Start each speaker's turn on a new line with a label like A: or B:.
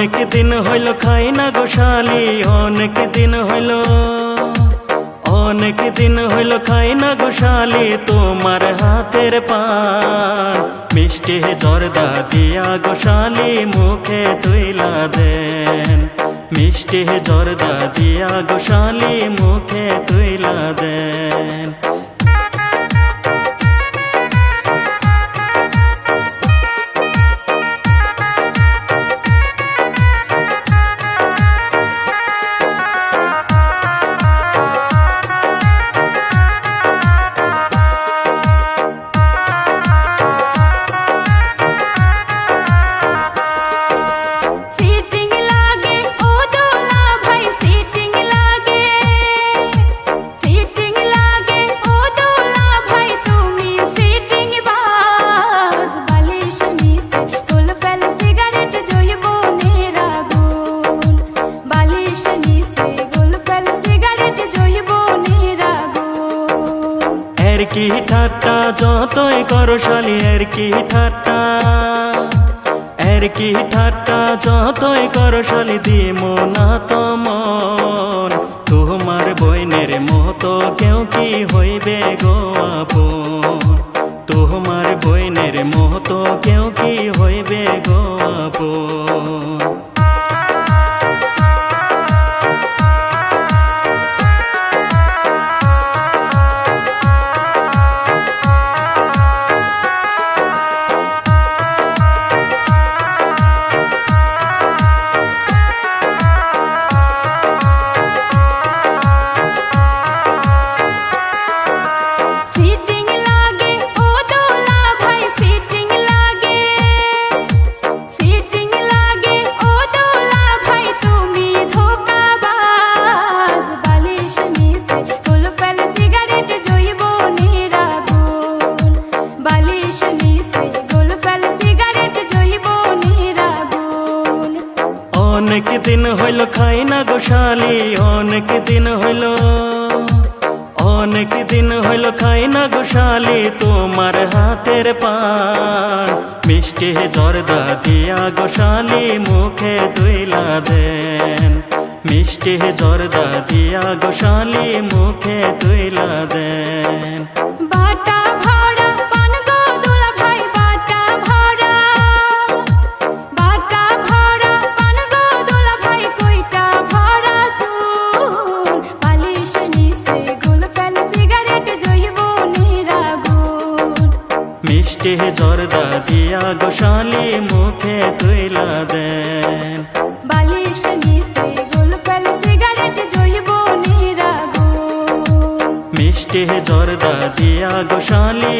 A: অনেক দিন হইল খাই না গোশালি, অনেক দিন হইল, অনেক দিন হইল খাই না গোশালি তোমার হাতের পান। মিষ্টি জর্দা দিয়া গোশালি মুখে তুইলা দেন, মিষ্টি জর্দা দিয়া গোশালি মুখে তুইলা দেন। কি ঠাট্টা যতই করো শালি, এর কি ঠাট্টা, এর কি ঠাট্টা যতই করো শালি দিমো না তমন। তোমার বইনের মতো কেউ কি হইবে গো আপন, তোমার বইনের মতো কেউ কি হইবে গো আপন। অনেক দিন হইল খাই না গোশালি, অনেক দিন হইল, অনেক দিন হইল খাই না গোশালি তোমার হাতের পান। মিষ্টি জর্দা দিয়া গোশালি মুখে তুইলা দেন, মিষ্টি জর্দা দিয়া গোশালি মুখে তুইলা দেন।
B: বাটা ভরা পান গো দুলা ভাই, বাটা ভরা, বাটা ভরা পান গো দুলা ভাই, কইটা ভরা সুন। বালিশ নিচে গুল ফেল সিগারেট জইব নিরাগুন।
A: মিষ্টি জর্দা দিয়া গোশালি মুখে তুইলা দেন,
B: বালিশ নিচে গুল ফেল সিগারেট জইব নিরাগুন।
A: মিষ্টি জর্দা দিয়া গোশালি